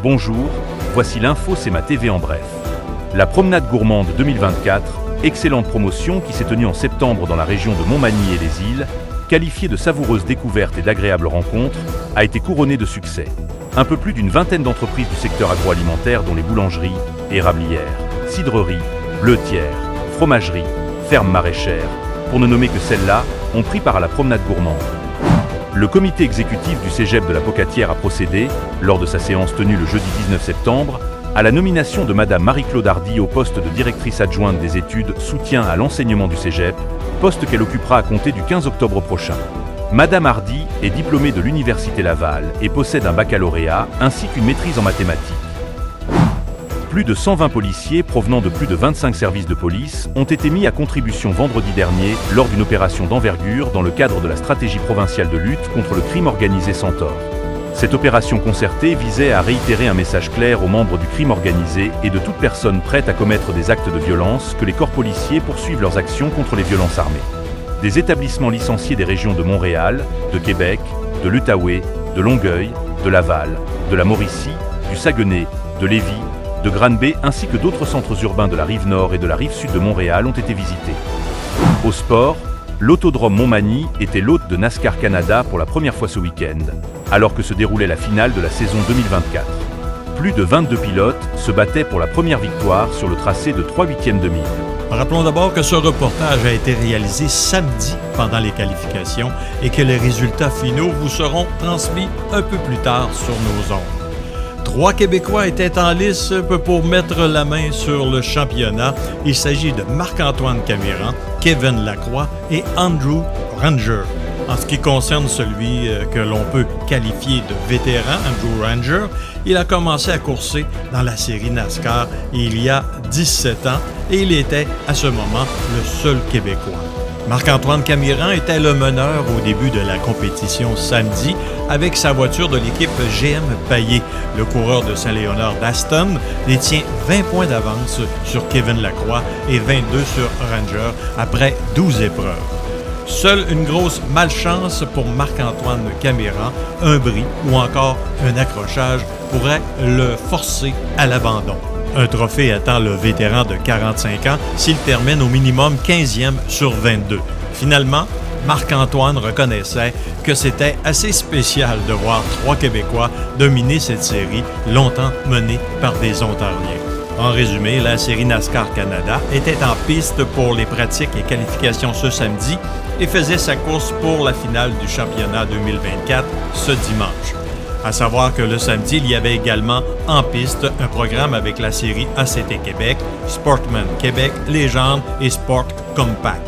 Bonjour, voici l'info C'est ma TV en bref. La promenade gourmande 2024, excellente promotion qui s'est tenue en septembre dans la région de Montmagny et les îles, qualifiée de savoureuses découvertes et d'agréables rencontres, a été couronnée de succès. Un peu plus d'une vingtaine d'entreprises du secteur agroalimentaire dont les boulangeries, érablières, cidreries, bleutières, fromageries, fermes maraîchères, pour ne nommer que celles-là, ont pris part à la promenade gourmande. Le comité exécutif du Cégep de la Pocatière a procédé, lors de sa séance tenue le jeudi 19 septembre, à la nomination de Madame Marie-Claude Hardy au poste de directrice adjointe des études soutien à l'enseignement du Cégep, poste qu'elle occupera à compter du 15 octobre prochain. Madame Hardy est diplômée de l'Université Laval et possède un baccalauréat ainsi qu'une maîtrise en mathématiques. Plus de 120 policiers provenant de plus de 25 services de police ont été mis à contribution vendredi dernier lors d'une opération d'envergure dans le cadre de la stratégie provinciale de lutte contre le crime organisé Centaure. Cette opération concertée visait à réitérer un message clair aux membres du crime organisé et de toute personne prête à commettre des actes de violence que les corps policiers poursuivent leurs actions contre les violences armées. Des établissements licenciés des régions de Montréal, de Québec, de l'Outaouais, de Longueuil, de Laval, de la Mauricie, du Saguenay, de Lévis, de Granby ainsi que d'autres centres urbains de la Rive-Nord et de la Rive-Sud de Montréal ont été visités. Au sport, l'autodrome Montmagny était l'hôte de NASCAR Canada pour la première fois ce week-end, alors que se déroulait la finale de la saison 2024. Plus de 22 pilotes se battaient pour la première victoire sur le tracé de 3 huitièmes de mille. Rappelons d'abord que ce reportage a été réalisé samedi pendant les qualifications et que les résultats finaux vous seront transmis un peu plus tard sur nos ondes. 3 Québécois étaient en lice pour mettre la main sur le championnat. Il s'agit de Marc-Antoine Camiran, Kevin Lacroix et Andrew Ranger. En ce qui concerne celui que l'on peut qualifier de vétéran, Andrew Ranger, il a commencé à courser dans la série NASCAR il y a 17 ans et il était à ce moment le seul Québécois. Marc-Antoine Camiran était le meneur au début de la compétition samedi avec sa voiture de l'équipe GM Paillé. Le coureur de Saint-Léonard d'Aston détient 20 points d'avance sur Kevin Lacroix et 22 sur Ranger après 12 épreuves. Seule une grosse malchance pour Marc-Antoine Camiran, un bris ou encore un accrochage pourrait le forcer à l'abandon. Un trophée attend le vétéran de 45 ans s'il termine au minimum 15e sur 22. Finalement, Marc-Antoine reconnaissait que c'était assez spécial de voir 3 Québécois dominer cette série longtemps menée par des Ontariens. En résumé, la série NASCAR Canada était en piste pour les pratiques et qualifications ce samedi et faisait sa course pour la finale du championnat 2024 ce dimanche. À savoir que le samedi, il y avait également en piste un programme avec la série ACT Québec, Sportman Québec, Légende et Sport Compact.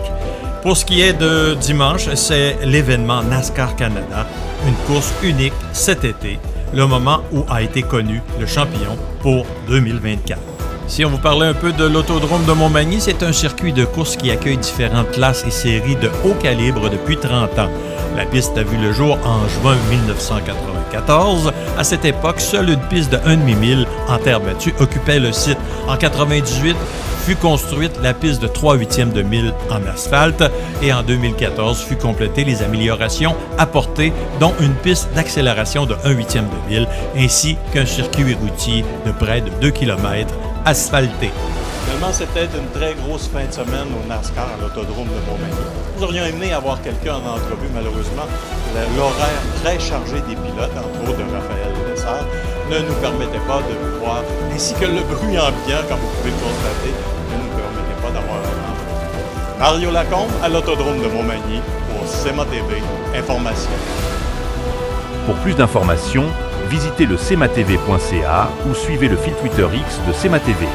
Pour ce qui est de dimanche, c'est l'événement NASCAR Canada, une course unique cet été, le moment où a été connu le champion pour 2024. Si on vous parlait un peu de l'autodrome de Montmagny, c'est un circuit de course qui accueille différentes classes et séries de haut calibre depuis 30 ans. La piste a vu le jour en juin 1994. À cette époque, seule une piste de 1,5 mille en terre battue occupait le site. En 1998, fut construite la piste de 3 huitièmes de mille en asphalte et en 2014 fut complétée les améliorations apportées, dont une piste d'accélération de 1 huitième de mille ainsi qu'un circuit routier de près de 2 km asphalté. Finalement, c'était une très grosse fin de semaine au NASCAR à l'autodrome de Montmagny. Nous aurions aimé avoir quelqu'un en entrevue, malheureusement. L'horaire très chargé des pilotes, entre autres de Raphaël Lessard, ne nous permettait pas de vous voir, ainsi que le bruit ambiant, comme vous pouvez le constater, ne nous permettait pas d'avoir un entrevue. Mario Lacombe à l'autodrome de Montmagny pour CEMA TV Information. Pour plus d'informations, visitez le cematv.ca ou suivez le fil Twitter X de CEMA TV.